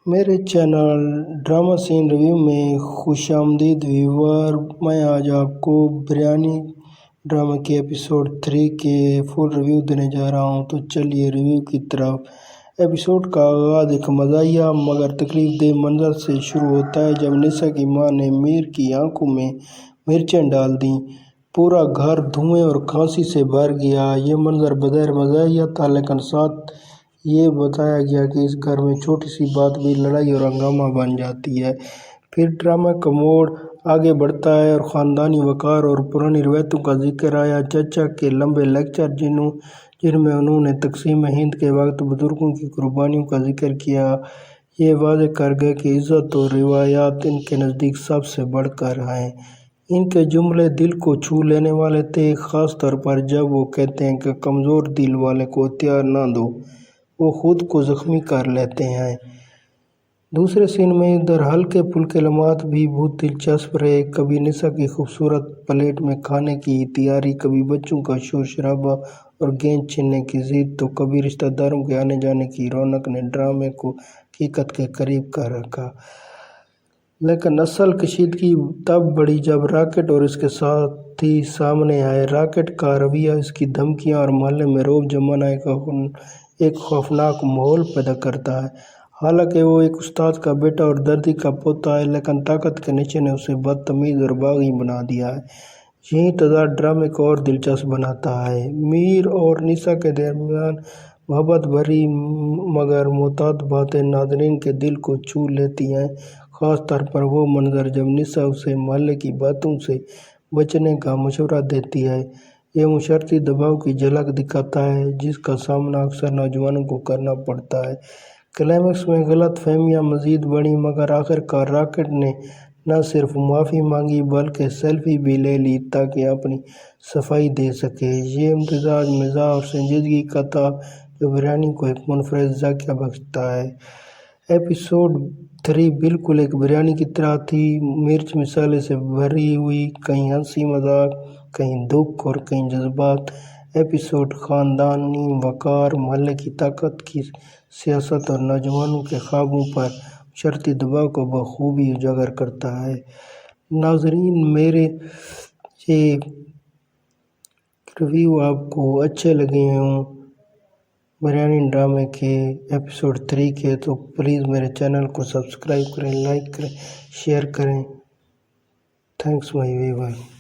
میرے channel drama سین review میں خوش آمدید ویور۔ میں آج آپ کو بریانی ڈرامہ کے ایپیسوڈ 3 کے فل ریویو دینے جا رہا ہوں، تو چلیے ریویو کی طرف۔ ایپیسوڈ کا آغاز ایک مزاحیہ مگر تکلیف دہ منظر سے شروع ہوتا ہے جب نسا کی ماں نے میر کی آنکھوں میں مرچیں ڈال دیں۔ پورا گھر دھوئیں اور کھانسی سے بھر گیا۔ یہ منظر بظاہر مزاحیہ تھا، لیکن ساتھ یہ بتایا گیا کہ اس گھر میں چھوٹی سی بات بھی لڑائی اور ہنگامہ بن جاتی ہے۔ پھر ڈرامہ کا موڑ آگے بڑھتا ہے اور خاندانی وقار اور پرانی روایتوں کا ذکر آیا۔ چچا کے لمبے لیکچر جن میں انہوں نے تقسیم ہند کے وقت بزرگوں کی قربانیوں کا ذکر کیا، یہ واضح کر گئے کہ عزت اور روایات ان کے نزدیک سب سے بڑھ کر ہیں۔ ان کے جملے دل کو چھو لینے والے تھے، خاص طور پر جب وہ کہتے ہیں کہ کمزور دل والے کو ہتھیار نہ دو، وہ خود کو زخمی کر لیتے ہیں۔ دوسرے سین میں ادھر ہلکے پھلکے لمحات بھی بہت دلچسپ رہے۔ کبھی نسا کی خوبصورت پلیٹ میں کھانے کی تیاری، کبھی بچوں کا شور شرابہ اور گیند چھیننے کی ضد، تو کبھی رشتہ داروں کے آنے جانے کی رونق نے ڈرامے کو حقیقت کے قریب کر رکھا۔ لیکن اصل کشیدگی تب بڑھی جب راکٹ اور اس کے ساتھی سامنے آئے۔ راکٹ کا رویہ، اس کی دھمکیاں اور محلے میں رعب جمانا ایک خوفناک ماحول پیدا کرتا ہے۔ حالانکہ وہ ایک استاد کا بیٹا اور دردی کا پوتا ہے، لیکن طاقت کے نشے نے اسے بدتمیز اور باغی بنا دیا ہے۔ یہی تضاد ڈرامے کو اور دلچسپ بناتا ہے۔ میر اور نسا کے درمیان محبت بھری مگر محتاط باتیں ناظرین کے دل کو چھو لیتی ہیں، خاص طور پر وہ منظر جب نسا اسے محلے کی باتوں سے بچنے کا مشورہ دیتی ہے۔ یہ معاشرتی دباؤ کی جھلک دکھاتا ہے جس کا سامنا اکثر نوجوانوں کو کرنا پڑتا ہے۔ کلائمیکس میں غلط فہمیاں مزید بڑھیں، مگر آخرکار راکٹ نے نہ صرف معافی مانگی بلکہ سیلفی بھی لے لی تاکہ اپنی صفائی دے سکے۔ یہ امتزاج مزاح اور سنجیدگی کا تھا جو بریانی کو ایک منفرد ذائقہ بخشتا ہے۔ ایپیسوڈ 3 بالکل ایک بریانی کی طرح تھی، مرچ مسالے سے بھری ہوئی، کہیں ہنسی مذاق، کہیں دکھ اور کہیں جذبات۔ ایپیسوڈ خاندانی وقار، محلے کی طاقت کی سیاست اور نوجوانوں کے خوابوں پر معاشرتی دباؤ کو بخوبی اجاگر کرتا ہے۔ ناظرین، میرے یہ ریویو آپ کو اچھے لگے ہوں بریانی ڈرامے کے ایپیسوڈ 3 کے، تو پلیز میرے چینل کو سبسکرائب کریں، لائک کریں، شیئر کریں۔ تھینکس مائی ویور۔